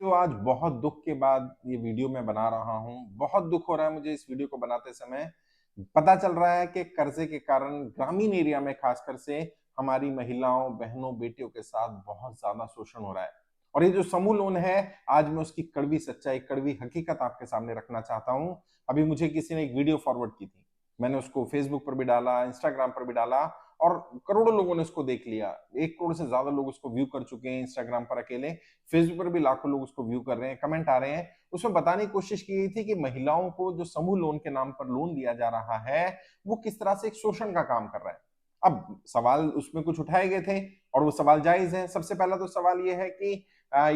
तो आज बहुत दुख के बाद ये वीडियो मैं बना रहा हूँ। बहुत दुख हो रहा है मुझे इस वीडियो को बनाते समय। पता चल रहा है कि कर्जे के कारण ग्रामीण एरिया में खासकर से हमारी महिलाओं, बहनों, बेटियों के साथ बहुत ज्यादा शोषण हो रहा है। और ये जो समूह लोन है, आज मैं उसकी कड़वी सच्चाई, कड़वी हकीकत आपके सामने रखना चाहता हूँ। अभी मुझे किसी ने एक वीडियो फॉरवर्ड की थी। मैंने उसको फेसबुक पर भी डाला, इंस्टाग्राम पर भी डाला और करोड़ों लोगों ने उसको देख लिया। 1 करोड़ से ज्यादा लोग उसको व्यू कर चुके हैं इंस्टाग्राम पर अकेले। फेसबुक पर भी लाखों लोग उसको व्यू कर रहे हैं, कमेंट आ रहे हैं। उसमें बताने की कोशिश की गई थी कि महिलाओं को जो समूह लोन के नाम पर लोन दिया जा रहा है, वो किस तरह से एक शोषण का काम कर रहा है। अब सवाल उसमें कुछ उठाए गए थे और वो सवाल जायज है। सबसे पहला तो सवाल ये है कि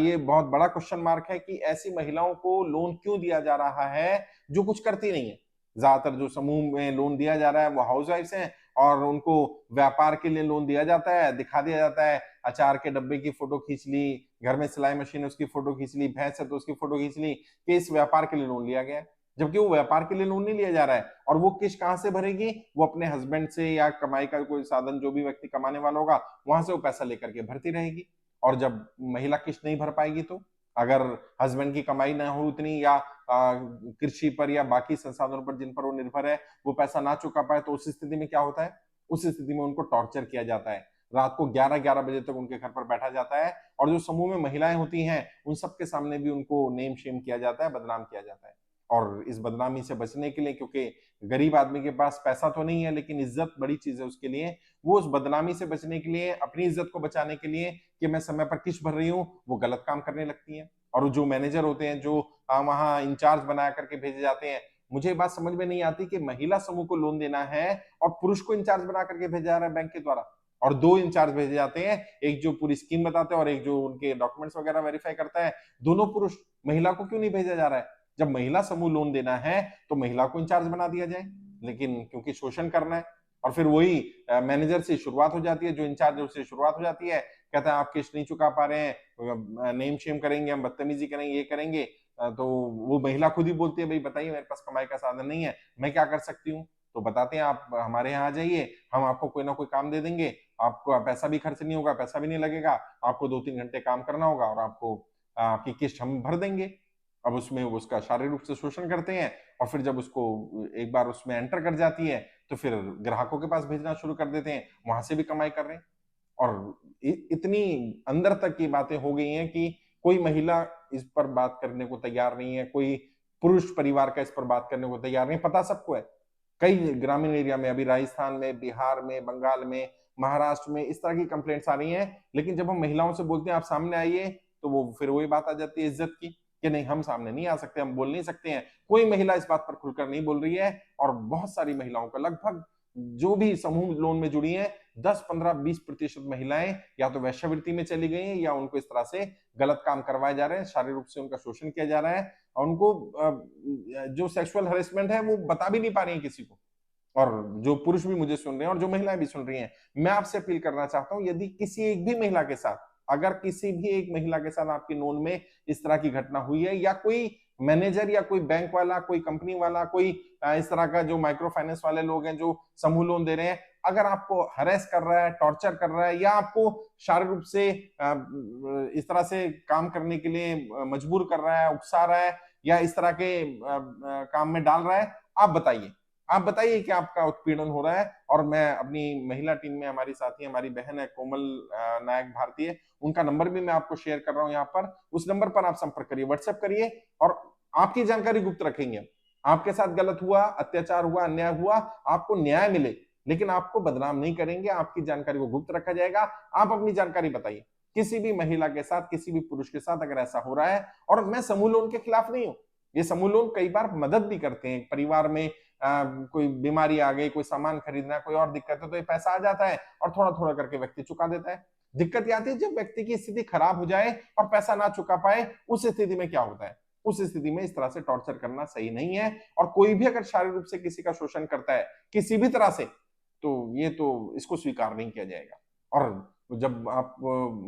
ये बहुत बड़ा क्वेश्चन मार्क है कि ऐसी महिलाओं को लोन क्यों दिया जा रहा है जो कुछ करती नहीं है। ज्यादातर जो समूह में लोन दिया जा रहा है वो हाउस वाइफ हैं और उनको व्यापार के लिए लोन दिया जाता है, दिखा दिया जाता है। अचार के डब्बे की फोटो खींच ली, घर में सिलाई मशीन है उसकी फोटो खींच ली, भैंस है तो उसकी फोटो खींच ली कि इस व्यापार के लिए लोन लिया गया है। जबकि वो व्यापार के लिए लोन नहीं लिया जा रहा है। और वो किस्त कहां से भरेगी? वो अपने हस्बैंड से या कमाई का कोई साधन, जो भी व्यक्ति कमाने वाला होगा, वहां से वो पैसा लेकर के भरती रहेगी। और जब महिला किस्त नहीं भर पाएगी तो अगर हस्बैंड की कमाई ना हो उतनी, या कृषि पर या बाकी संसाधनों पर जिन पर वो निर्भर है वो पैसा ना चुका पाए, तो उस स्थिति में क्या होता है? उस स्थिति में उनको टॉर्चर किया जाता है। रात को 11-11 बजे तक उनके घर पर बैठा जाता है और जो समूह में महिलाएं होती हैं उन सबके सामने भी उनको नेम शेम किया जाता है, बदनाम किया जाता है। और इस बदनामी से बचने के लिए, क्योंकि गरीब आदमी के पास पैसा तो नहीं है लेकिन इज्जत बड़ी चीज है उसके लिए, वो उस बदनामी से बचने के लिए, अपनी इज्जत को बचाने के लिए कि मैं समय पर किस्त भर रही हूँ, वो गलत काम करने लगती है। और जो मैनेजर होते हैं, जो वहां इंचार्ज बना करके भेजे जाते हैं, मुझे ये बात समझ में नहीं आती कि महिला समूह को लोन देना है और पुरुष को इंचार्ज बना करके भेजा जा रहा है बैंक के द्वारा। और 2 इंचार्ज भेजे जाते हैं, एक जो पूरी स्कीम बताते हैं और एक जो उनके डॉक्यूमेंट्स वगैरह वेरीफाई करता है। दोनों पुरुष। महिला को क्यों नहीं भेजा जा रहा है? जब महिला समूह लोन देना है तो महिला को इंचार्ज बना दिया जाए। लेकिन क्योंकि शोषण करना है, और फिर वही मैनेजर से शुरुआत हो जाती है, जो इंचार्ज है उससे शुरुआत हो जाती है। कहता है आप किस्त नहीं चुका पा रहे हैं, नेम शेम करेंगे, हम बदतमीजी करेंगे, ये करेंगे। तो वो महिला खुद ही बोलती है, भाई बताइए मेरे पास कमाई का साधन नहीं है, मैं क्या कर सकती हूँ? तो बताते हैं आप हमारे यहाँ आ जाइए, हम आपको कोई ना कोई काम दे देंगे। आपको पैसा भी खर्च नहीं होगा, पैसा भी नहीं लगेगा। आपको 2-3 घंटे काम करना होगा और आपको आपकी किस्त हम भर देंगे। अब उसमें वो उसका शारीरिक रूप से शोषण करते हैं और फिर जब उसको एक बार उसमें एंटर कर जाती है तो फिर ग्राहकों के पास भेजना शुरू कर देते हैं, वहां से भी कमाई कर रहे हैं। और इतनी अंदर तक की बातें हो गई हैं कि कोई महिला इस पर बात करने को तैयार नहीं है, कोई पुरुष परिवार का इस पर बात करने को तैयार नहीं। पता सबको है। कई ग्रामीण एरिया में, अभी राजस्थान में, बिहार में, बंगाल में, महाराष्ट्र में इस तरह की कंप्लेंट्स आ रही हैं। लेकिन जब हम महिलाओं से बोलते हैं आप सामने आइए, तो वो फिर वही बात आ जाती है इज्जत की, कि नहीं हम सामने नहीं आ सकते, हम बोल नहीं सकते हैं। कोई महिला इस बात पर खुलकर नहीं बोल रही है। और बहुत सारी महिलाओं का, लगभग जो भी समूह लोन में जुड़ी हैं, 10-15-20% महिलाएं या तो वैश्यावृत्ति में चली गई हैं या उनको इस तरह से गलत काम करवाए जा रहे हैं, शारीरिक रूप से उनका शोषण किया जा रहा है। और उनको जो सेक्सुअल हरेसमेंट है वो बता भी नहीं पा रही है किसी को। और जो पुरुष भी मुझे सुन रहे हैं और जो महिलाएं भी सुन रही हैं, मैं आपसे अपील करना चाहता हूं, यदि किसी एक भी महिला के साथ, अगर किसी भी एक महिला के साथ आपकी नोन में इस तरह की घटना हुई है, या कोई मैनेजर या कोई बैंक वाला, कोई कंपनी वाला, कोई इस तरह का जो माइक्रो फाइनेंस वाले लोग हैं जो समूह लोन दे रहे हैं, अगर आपको हरेस कर रहा है, टॉर्चर कर रहा है, या आपको शारीरिक रूप से इस तरह से काम करने के लिए मजबूर कर रहा है, उकसा रहा है, या इस तरह के काम में डाल रहा है, आप बताइए। आप बताइए कि आपका उत्पीड़न हो रहा है। और मैं अपनी महिला टीम में, हमारी साथी, हमारी बहन है कोमल नायक भारतीय, उनका नंबर भी मैं आपको शेयर कर रहा हूं यहाँ पर। उस नंबर पर आप संपर्क करिए, व्हाट्सएप करिए, और आपकी जानकारी गुप्त रखेंगे। आपके साथ गलत हुआ, अत्याचार हुआ, अन्याय हुआ, आपको न्याय मिले, लेकिन आपको बदनाम नहीं करेंगे, आपकी जानकारी को गुप्त रखा जाएगा। आप अपनी जानकारी बताइए। किसी भी महिला के साथ, किसी भी पुरुष के साथ अगर ऐसा हो रहा है, और मैं समूह लोन के खिलाफ नहीं हूं, ये समूह लोन कई बार मदद भी करते हैं। परिवार में कोई बीमारी आ गई, कोई सामान खरीदना, कोई और दिक्कत है, तो ये पैसा आ जाता है और थोड़ा थोड़ा करके व्यक्ति चुका देता है। दिक्कत आती है जब व्यक्ति की स्थिति खराब हो जाए और पैसा ना चुका पाए, उस स्थिति में क्या होता है? उस स्थिति में इस तरह से टॉर्चर करना सही नहीं है। और कोई भी अगर शारीरिक रूप से किसी का शोषण करता है किसी भी तरह से, तो ये तो इसको स्वीकार नहीं किया जाएगा। और जब आप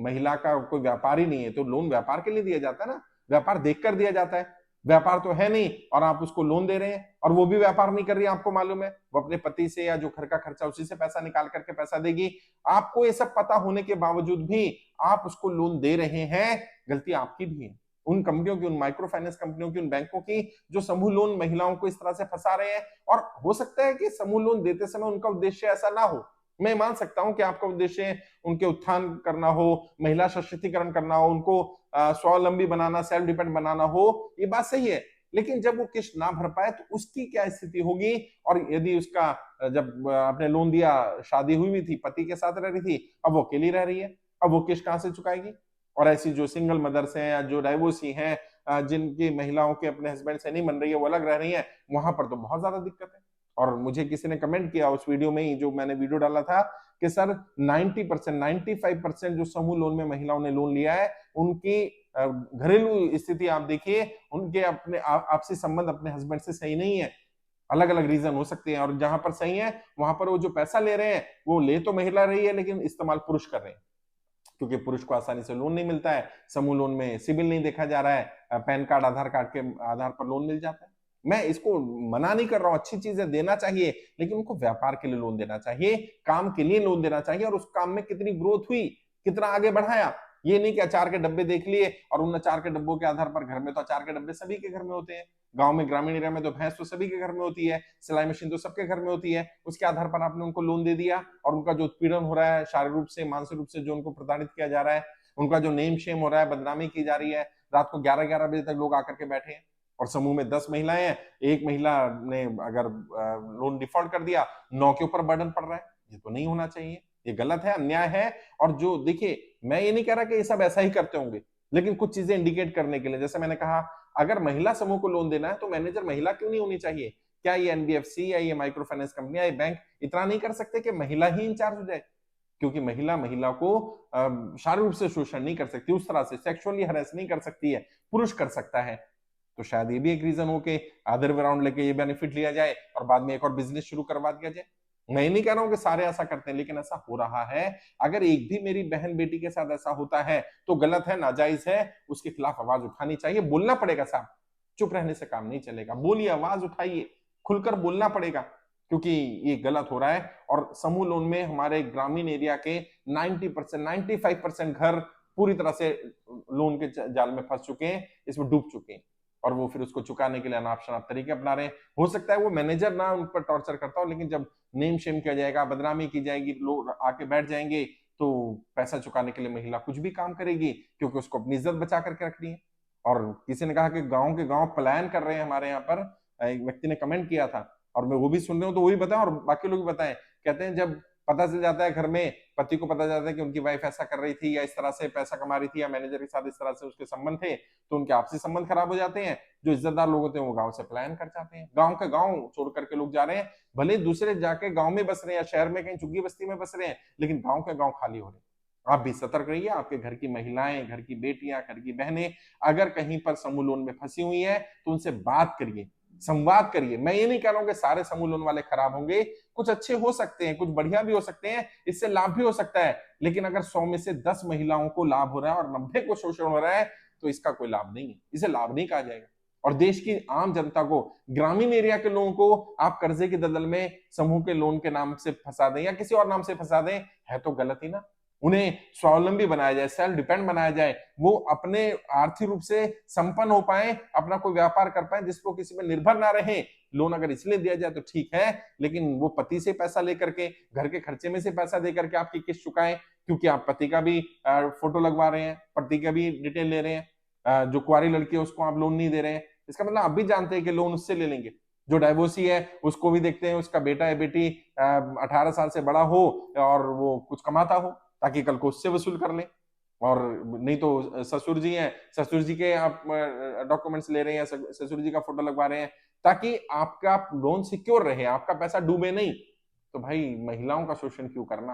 महिला का कोई व्यापार ही नहीं है, तो लोन व्यापार के लिए दिया जाता है ना, व्यापार देखकर दिया जाता है। व्यापार तो है नहीं और आप उसको लोन दे रहे हैं, और वो भी व्यापार नहीं कर रही है, आपको मालूम है, वो अपने पति से या जो घर का खर्चा उसी से पैसा निकाल करके पैसा देगी। आपको ये सब पता होने के बावजूद भी आप उसको लोन दे रहे हैं, गलती आपकी भी है। उन कंपनियों की, उन माइक्रो फाइनेंस कंपनियों की, उन बैंकों की जो समूह लोन महिलाओं को इस तरह से फंसा रहे हैं। और हो सकता है कि समूह लोन देते समय उनका उद्देश्य ऐसा ना हो। मैं मान सकता हूं कि आपका उद्देश्य उनके उत्थान करना हो, महिला सशक्तिकरण करना हो, उनको स्वावलंबी बनाना, सेल्फ डिपेंड बनाना हो, ये बात सही है। लेकिन जब वो किस्त ना भर पाए तो उसकी क्या स्थिति होगी? और यदि उसका जब आपने लोन दिया, शादी हुई थी, पति के साथ रह रही थी, अब वो अकेली रह रही है, अब वो किस्त कहां से चुकाएगी? और ऐसी जो सिंगल मदर्स हैं या जो डाइवोर्सी हैं, जिनकी महिलाओं के अपने हस्बैंड से नहीं बन रही है, वो अलग रह रही है, वहां पर तो बहुत ज्यादा दिक्कत है। और मुझे किसी ने कमेंट किया उस वीडियो में ही, जो मैंने वीडियो डाला था, कि सर 90%, 95% जो समूह लोन में महिलाओं ने लोन लिया है, उनकी घरेलू स्थिति आप देखिए, उनके अपने आपसी संबंध अपने हस्बैंड से सही नहीं है। अलग अलग रीजन हो सकते हैं, और जहां पर सही है वहां पर वो जो पैसा ले रहे हैं, वो ले तो महिला रही है लेकिन इस्तेमाल पुरुष कर रहे हैं, क्योंकि पुरुष को आसानी से लोन नहीं मिलता है। समूह लोन में सिबिल नहीं देखा जा रहा है, पैन कार्ड, आधार कार्ड के आधार पर लोन मिल जाता है। मैं इसको मना नहीं कर रहा हूं, अच्छी चीजें देना चाहिए, लेकिन उनको व्यापार के लिए लोन देना चाहिए, काम के लिए लोन देना चाहिए, और उस काम में कितनी ग्रोथ हुई, कितना आगे बढ़ाया। ये नहीं कि अचार के डब्बे देख लिए और उन अचार के डब्बों के आधार पर, घर में तो अचार के डब्बे सभी के घर में होते हैं, गांव में, ग्रामीण एरिया में तो भैंस तो सभी के घर में होती है, सिलाई मशीन तो सबके घर में होती है, उसके आधार पर आपने उनको लोन दे दिया, और उनका जो उत्पीड़न हो रहा है, शारीरिक रूप से, मानसिक रूप से जो उनको प्रताड़ित किया जा रहा है, उनका जो नेम शेम हो रहा है, बदनामी की जा रही है, रात को 11-11 बजे तक लोग आकर के बैठे हैं, और समूह में 10 महिलाएं हैं, एक महिला ने अगर लोन डिफॉल्ट कर दिया, 9 के ऊपर बर्डन पड़ रहा है। ये तो नहीं होना चाहिए, ये गलत है, अन्याय है। और जो देखिए, मैं ये नहीं कह रहा कि ये सब ऐसा ही करते होंगे, लेकिन कुछ चीजें इंडिकेट करने के लिए, जैसे मैंने कहा, अगर महिला समूह को लोन देना है तो मैनेजर महिला क्यों नहीं होनी चाहिए? क्या ये एनबीएफसी या ये माइक्रो फाइनेंस कंपनी या ये बैंक इतना नहीं कर सकते कि महिला ही इंचार्ज हो जाए? क्योंकि महिला को शारीरिक रूप से शोषण नहीं कर सकती, उस तरह से सेक्सुअली हरेस नहीं कर सकती है, पुरुष कर सकता है। तो शायद ये भी एक रीजन हो कि अदर वे राउंड लेके ये बेनिफिट लिया जाए और बाद में एक और बिजनेस शुरू करवा दिया जाए। मैं नहीं कह रहा हूं कि सारे ऐसा करते हैं, लेकिन ऐसा हो रहा है। अगर एक भी मेरी बहन बेटी के साथ ऐसा होता है तो गलत है, नाजायज है, उसके खिलाफ आवाज उठानी चाहिए, बोलना पड़ेगा साहब। चुप रहने से काम नहीं चलेगा, बोलिए, आवाज उठाइए, खुलकर बोलना पड़ेगा, क्योंकि ये गलत हो रहा है। और समूह लोन में हमारे ग्रामीण एरिया के 90%, 95% घर पूरी तरह से लोन के जाल में फंस चुके हैं, इसमें डूब चुके हैं, और वो फिर उसको चुकाने के लिए अनाप शनाप तरीके अपना रहे हैं। हो सकता है वो मैनेजर ना उन पर टॉर्चर करता हो, लेकिन जब नेम शेम किया जाएगा, बदनामी की जाएगी, लोग आके बैठ जाएंगे, तो पैसा चुकाने के लिए महिला कुछ भी काम करेगी, क्योंकि उसको अपनी इज्जत बचा करके रखनी है। और किसी ने कहा कि गांव के गांव पलायन कर रहे हैं हमारे यहाँ पर, एक व्यक्ति ने कमेंट किया था, और मैं वो भी सुन रहा हूँ, तो वही बताएं और बाकी लोग भी बताएं। कहते हैं जब पता चल जाता है घर में, पति को पता चलता है कि उनकी वाइफ ऐसा कर रही थी, या इस तरह से पैसा कमा रही थी, या मैनेजर के साथ इस तरह से उसके संबंध थे, तो उनके आपसी संबंध खराब हो जाते हैं। जो इज्जतदार लोग होते हैं वो गांव से पलायन कर जाते हैं, गांव का गांव छोड़ करके लोग जा रहे हैं। भले दूसरे जाके गांव में बस रहे हैं, या शहर में कहीं झुग्गी बस्ती में बस रहे हैं, लेकिन गांव के गांव खाली हो रहे हैं। आप भी सतर्क रहिए, आपके घर की महिलाएं, घर की बेटियां, घर की बहनें अगर कहीं पर समूह लोन में फंसी हुई है, तो उनसे बात करिए, संवाद करिए। मैं ये नहीं कह रहा हूं कि सारे समूह लोन वाले खराब होंगे, कुछ अच्छे हो सकते हैं, कुछ बढ़िया भी हो सकते हैं, इससे लाभ भी हो सकता है। लेकिन अगर 100 में से 10 महिलाओं को लाभ हो रहा है और 90 को शोषण हो रहा है, तो इसका कोई लाभ नहीं है, इसे लाभ नहीं कहा जाएगा। और देश की आम जनता को, ग्रामीण एरिया के लोगों को आप कर्जे की दलदल में समूह के लोन के नाम से फंसा दें या किसी और नाम से फंसा दें, है तो गलत ही ना। उन्हें स्वावलंबी बनाया जाए, सेल्फ डिपेंड बनाया जाए, वो अपने आर्थिक रूप से संपन्न हो पाए, अपना कोई व्यापार कर पाए जिसको किसी पर निर्भर ना रहे। लोन अगर इसलिए दिया जाए तो ठीक है, लेकिन वो पति से पैसा लेकर के, घर के खर्चे में से पैसा देकर के आपकी किस्त चुकाएं, क्योंकि आप पति का भी फोटो लगवा रहे हैं, पति का भी डिटेल ले रहे हैं, जो कुंवारी लड़की है उसको आप लोन नहीं दे रहे हैं, इसका मतलब आप भी जानते हैं कि लोन उससे ले लेंगे। जो डाइवोर्सी है उसको भी देखते हैं, उसका बेटा या बेटी 18 साल से बड़ा हो और वो कुछ कमाता हो, ताकि कल को उससे वसूल कर लें। और नहीं तो ससुर जी हैं, ससुर जी के आप डॉक्यूमेंट्स ले रहे हैं, ससुर जी का फोटो लगवा रहे हैं, ताकि आपका लोन सिक्योर रहे, आपका पैसा डूबे नहीं। तो भाई महिलाओं का शोषण क्यों करना,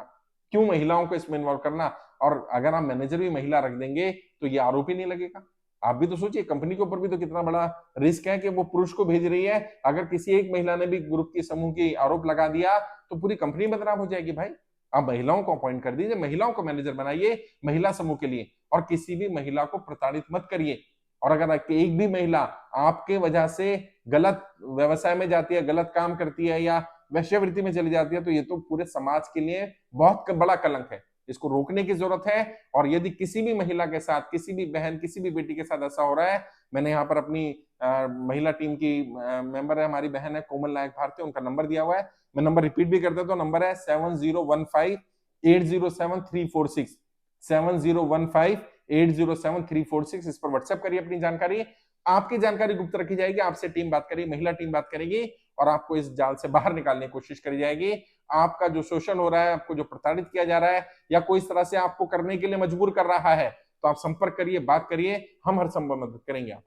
क्यों महिलाओं को इसमें इन्वॉल्व करना? और अगर आप मैनेजर भी महिला रख देंगे तो ये आरोप ही नहीं लगेगा। आप भी तो सोचिए, कंपनी के ऊपर भी तो कितना बड़ा रिस्क है कि वो पुरुष को भेज रही है। अगर किसी एक महिला ने भी ग्रुप की, समूह की आरोप लगा दिया तो पूरी कंपनी बदनाम हो जाएगी। भाई आप महिलाओं को अपॉइंट कर दीजिए, महिलाओं को मैनेजर बनाइए महिला समूह के लिए, और किसी भी महिला को प्रताड़ित मत करिए। और अगर एक भी महिला आपके वजह से गलत व्यवसाय में जाती है, गलत काम करती है, या वेश्यावृत्ति में चली जाती है, तो ये तो पूरे समाज के लिए बहुत बड़ा कलंक है। इसको रोकने की जरूरत है। और यदि किसी भी महिला के साथ, किसी भी बहन, किसी भी बेटी के साथ ऐसा हो रहा है, मैंने यहाँ पर अपनी महिला टीम की मेंबर है, हमारी बहन है कोमल नायक भारती, उनका नंबर दिया हुआ है। मैं नंबर रिपीट भी कर देता हूँ, नंबर है 7015807346, 7015807346। इस पर व्हाट्सएप करिए अपनी जानकारी, आपकी जानकारी गुप्त रखी जाएगी, आपसे टीम बात करेगी, महिला टीम बात करेगी और आपको इस जाल से बाहर निकालने की कोशिश करी जाएगी। आपका जो शोषण हो रहा है, आपको जो प्रताड़ित किया जा रहा है या कोई इस तरह से आपको करने के लिए मजबूर कर रहा है, तो आप संपर्क करिए, बात करिए, हम हर संभव मदद करेंगे आप।